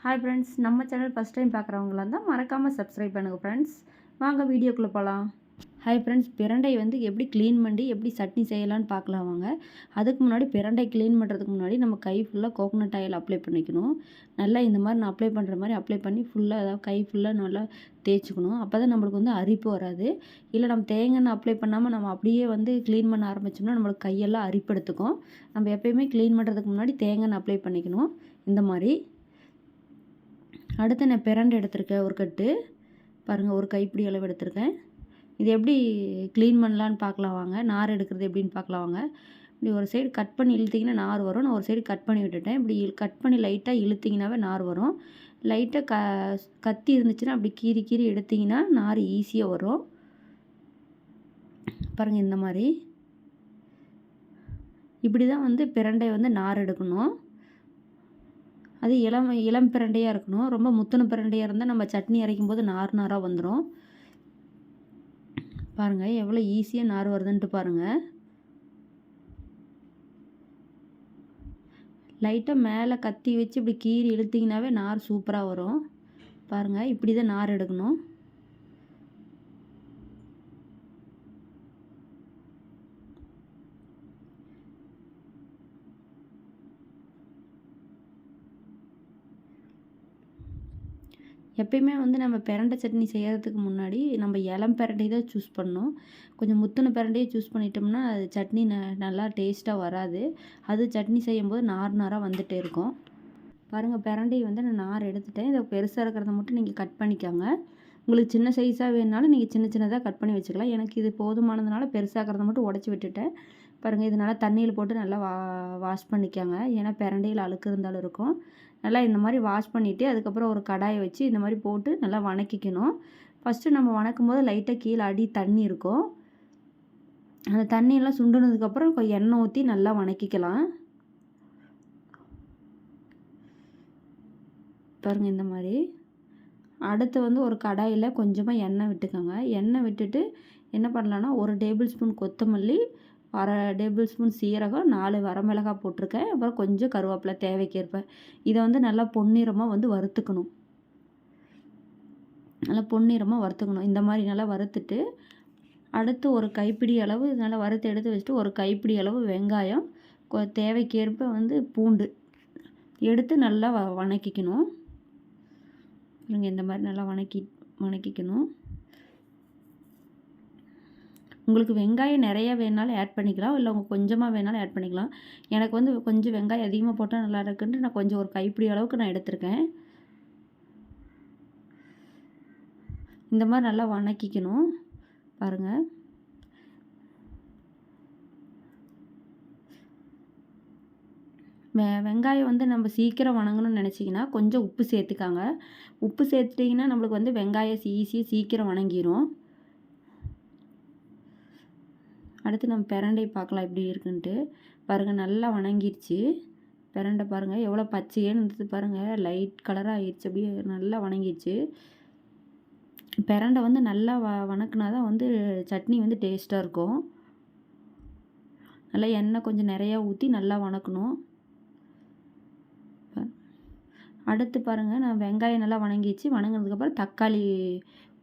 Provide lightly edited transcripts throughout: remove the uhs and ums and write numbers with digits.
Hi friends, நம்ம channel first time பார்க்குறவங்களா இருந்தால் மறக்காமல் சப்ஸ்கிரைப் பண்ணுங்கள் ஃப்ரெண்ட்ஸ். வாங்க வீடியோக்குள்ளே போகலாம். ஹாய் ஃப்ரெண்ட்ஸ், பிரண்டை வந்து எப்படி க்ளீன் பண்ணி எப்படி சட்னி செய்யலான்னு பார்க்கலாம் வாங்க. அதுக்கு முன்னாடி பிரண்டை க்ளீன் பண்ணுறதுக்கு முன்னாடி நம்ம கை ஃபுல்லாக கோகோனட் ஆயில் அப்ளை பண்ணிக்கணும். நல்லா இந்த மாதிரி நான் அப்ளை பண்ணுற மாதிரி அப்ளை பண்ணி ஃபுல்லாக அதாவது கை ஃபுல்லாக நல்லா தேய்ச்சிக்கணும். அப்போ தான் நம்மளுக்கு வந்து அரிப்பு வராது. இல்லை நம்ம தேங்காய் அப்ளை பண்ணாமல் நம்ம அப்படியே வந்து க்ளீன் பண்ண ஆரம்பித்தோம்னா நம்மளுக்கு கையெல்லாம் அரிப்பு எடுத்துக்கும். நம்ம எப்போயுமே க்ளீன் பண்ணுறதுக்கு முன்னாடி தேங்காய் அப்ளை பண்ணிக்கணும். இந்த மாதிரி அடுத்து நான் பிரண்டை எடுத்திருக்கேன் ஒரு கட்டு பாருங்கள், ஒரு கைப்பிடி அளவு எடுத்திருக்கேன். இது எப்படி க்ளீன் பண்ணலான்னு பார்க்கலாம் வாங்க. நார் எடுக்கிறது எப்படின்னு பார்க்கலாம் வாங்க. இப்படி ஒரு சைடு கட் பண்ணி இழுத்திங்கன்னா நார் வரும். நான் ஒரு சைடு கட் பண்ணி விட்டுட்டேன். இப்படி கட் பண்ணி லைட்டாக இழுத்திங்கனாவே நார் வரும். லைட்டாக கத்தி இருந்துச்சுன்னா அப்படி கீறி கீறி எடுத்திங்கன்னா நார் ஈஸியாக வரும். பாருங்கள், இந்த மாதிரி இப்படி தான் வந்து பிரண்டை வந்து நார் எடுக்கணும். அது இளம் பிரண்டையாக இருக்கணும். ரொம்ப முத்தின பிரண்டையாக இருந்தால் நம்ம சட்னி அரைக்கும் போது நார் நாராக வந்துடும். பாருங்கள் எவ்வளோ ஈஸியாக நார் வருதுன்ட்டு பாருங்கள். லைட்டாக மேலே கத்தி வச்சு இப்படி கீறி இழுத்திங்கனாவே நார் சூப்பராக வரும். பாருங்கள், இப்படி தான் நார் எடுக்கணும். எப்பயுமே வந்து நம்ம பிரண்டை சட்னி செய்கிறதுக்கு முன்னாடி நம்ம இளம் பிரண்டை தான் சூஸ் பண்ணணும். கொஞ்சம் முத்தின பிரண்டையே சூஸ் பண்ணிட்டோம்னா அது சட்னி நல்லா டேஸ்ட்டாக வராது. அது சட்னி செய்யும்போது நார் நாராக வந்துகிட்டே இருக்கும். பாருங்கள், பிரண்டை வந்து நான் நார் எடுத்துட்டேன். இதை பெருசாக இருக்கிறத மட்டும் நீங்கள் கட் பண்ணிக்கோங்க. உங்களுக்கு சின்ன சைஸாக வேணுனாலும் நீங்கள் சின்ன சின்னதாக கட் பண்ணி வச்சுக்கலாம். எனக்கு இது போதுமானதுனால பெருசாகிறத மட்டும் உடச்சி விட்டுட்டேன். பாருங்கள், இது நல்லா தண்ணியில் போட்டு நல்லா வாஷ் பண்ணிக்கோங்க. ஏன்னா பிரண்டையில் அழுக்கு இருந்தாலும் இருக்கும். நல்லா இந்த மாதிரி வாஷ் பண்ணிவிட்டு அதுக்கப்புறம் ஒரு கடாயை வச்சு இந்த மாதிரி போட்டு நல்லா வணக்கிக்கணும். ஃபஸ்ட்டு நம்ம வணக்கும் போது லைட்டாக கீழே அடி தண்ணி இருக்கும். அந்த தண்ணியெல்லாம் சுண்டுனதுக்கப்புறம் எண்ணெய் ஊற்றி நல்லா வணக்கிக்கலாம். பாருங்கள், இந்த மாதிரி. அடுத்து வந்து ஒரு கடாயில் கொஞ்சமாக எண்ணெய் விட்டுக்கோங்க. எண்ணெய் விட்டுட்டு என்ன பண்ணலான்னா, ஒரு டேபிள் ஸ்பூன் கொத்தமல்லி, அரை டேபிள் ஸ்பூன் சீரகம், 4 வரமிளகாய் போட்டிருக்கேன். அப்புறம் கொஞ்சம் கருவேப்பிலை தேவைக்கேற்ப. இதை வந்து நல்லா பொன்னிறமாக வந்து வறுத்துக்கணும். நல்லா பொன்னிறமாக வறுத்துக்கணும். இந்த மாதிரி நல்லா வறுத்துட்டு அடுத்து ஒரு கைப்பிடி அளவு நல்லா வறுத்து எடுத்து வச்சுட்டு ஒரு கைப்பிடி அளவு வெங்காயம், தேவைக்கேற்ப வந்து பூண்டு எடுத்து நல்லா வணக்கிக்கணும். இந்த மாதிரி நல்லா வணக்கிக்கணும். உங்களுக்கு வெங்காயம் நிறையா வேணாலும் ஆட் பண்ணிக்கலாம், இல்லை உங்கள் கொஞ்சமாக வேணாலும் ஆட் பண்ணிக்கலாம். எனக்கு வந்து கொஞ்சம் வெங்காயம் அதிகமாக போட்டால் நல்லா இருக்குன்ட்டு நான் கொஞ்சம் ஒரு கைப்பிடி அளவுக்கு நான் எடுத்திருக்கேன். இந்த மாதிரி நல்லா வணக்கிக்கணும். பாருங்கள், வெங்காயம் வந்து நம்ம சீக்கிரம் வணங்கணும்னு நினச்சிங்கன்னா கொஞ்சம் உப்பு சேர்த்துக்காங்க. உப்பு சேர்த்துட்டிங்கன்னா நம்மளுக்கு வந்து வெங்காயம் சீக்கிரம் வணங்கிடும். அடுத்து நம்ம பிரண்டை பார்க்கலாம் எப்படி இருக்குன்ட்டு. பாருங்கள், நல்லா வணங்கிடுச்சு பிரண்டை. பாருங்கள் எவ்வளோ பச்சையேன்னு இருந்தது பாருங்கள், லைட் கலராக ஆகிடுச்சு. அப்படியே நல்லா வணங்கிடுச்சு. பிரண்டை வந்து நல்லா வணக்குனா தான் வந்து சட்னி வந்து டேஸ்ட்டாக இருக்கும். நல்லா எண்ணெய் கொஞ்சம் நிறையா ஊற்றி நல்லா வணக்கணும். அடுத்து பாருங்கள், நான் வெங்காயம் நல்லா வணங்கிடுச்சு. வணங்கினதுக்கப்புறம்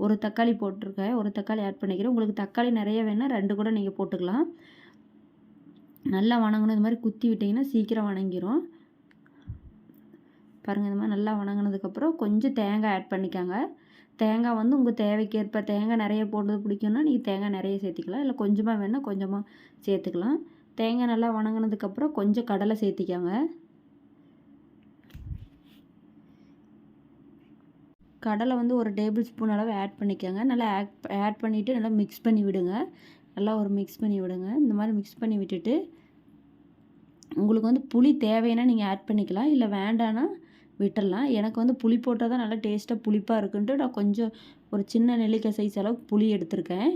ஒரு தக்காளி போட்டிருக்கேன். ஒரு தக்காளி ஆட் பண்ணிக்கிறேன். உங்களுக்கு தக்காளி நிறைய வேணால் 2 கூட நீங்கள் போட்டுக்கலாம். நல்லா வணங்கணும். இது மாதிரி குத்தி விட்டிங்கன்னா சீக்கிரம் வணங்கிடும். பாருங்கள், இந்த மாதிரி நல்லா வணங்கினதுக்கப்புறம் கொஞ்சம் தேங்காய் ஆட் பண்ணிக்கோங்க. தேங்காய் வந்து உங்கள் தேவைக்கேற்ப, தேங்காய் நிறைய போடுறது பிடிக்கும்னா நீங்கள் தேங்காய் நிறைய சேர்த்திக்கலாம், இல்லை கொஞ்சமாக வேணால் கொஞ்சமாக சேர்த்துக்கலாம். தேங்காய் நல்லா வணங்கினதுக்கப்புறம் கொஞ்சம் கடலை சேர்த்திக்கோங்க. கடலை வந்து ஒரு டேபிள் ஸ்பூன் அளவு ஆட் பண்ணிக்கோங்க. நல்லா ஆட் பண்ணிவிட்டு நல்லா மிக்ஸ் பண்ணி விடுங்க. நல்லா ஒரு மிக்ஸ் பண்ணி விடுங்க. இந்த மாதிரி மிக்ஸ் பண்ணி விட்டுட்டு உங்களுக்கு வந்து புளி தேவைன்னா நீங்கள் ஆட் பண்ணிக்கலாம், இல்லை வேண்டான்னா விட்டுடலாம். எனக்கு வந்து புளி போட்டால் தான் நல்லா டேஸ்ட்டாக புளிப்பாக இருக்குன்ட்டு நான் கொஞ்சம் ஒரு சின்ன நெல்லிக்காய் சைஸ் அளவுக்கு புளி எடுத்திருக்கேன்.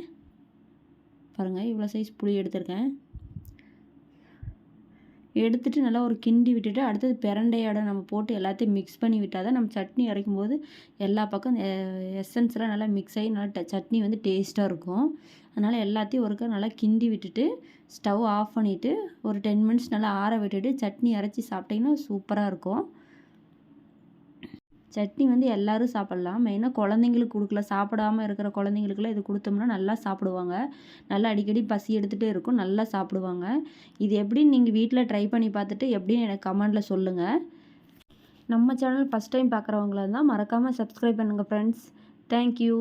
பாருங்கள், இவ்வளோ சைஸ் புளி எடுத்திருக்கேன். எடுத்துகிட்டு நல்லா ஒரு கிண்டி விட்டுட்டு அடுத்தது பிரண்டையோட நம்ம போட்டு எல்லாத்தையும் மிக்ஸ் பண்ணி விட்டால் தான் நம்ம சட்னி அரைக்கும் போது எல்லா பக்கம் எசன்ஸ்லாம் நல்லா மிக்ஸ் ஆகி நல்லா சட்னி வந்து டேஸ்ட்டாக இருக்கும். அதனால் எல்லாத்தையும் ஒருக்கா நல்லா கிண்டி விட்டுட்டு ஸ்டவ் ஆஃப் பண்ணிவிட்டு ஒரு 10 மினிட்ஸ் நல்லா ஆற விட்டுட்டு சட்னி அரைச்சி சாப்பிட்டிங்கன்னா சூப்பராக இருக்கும். சட்னி வந்து எல்லோரும் சாப்பிட்லாம். மெயினாக குழந்தைங்களுக்கு கொடுக்கலாம். சாப்பிடாமல் இருக்கிற குழந்தைங்களுக்குலாம் இது கொடுத்தோம்னா நல்லா சாப்பிடுவாங்க. நல்லா அடிக்கடி பசி எடுத்துகிட்டே இருக்கும். நல்லா சாப்பிடுவாங்க. இது எப்படின்னு நீங்கள் வீட்டில் ட்ரை பண்ணி பார்த்துட்டு எப்படின்னு எனக்கு கமெண்டில் சொல்லுங்கள். நம்ம சேனல் ஃபஸ்ட் டைம் பார்க்குறவங்களா இருந்தால் மறக்காமல் சப்ஸ்கிரைப் பண்ணுங்கள் ஃப்ரெண்ட்ஸ். தேங்க்யூ.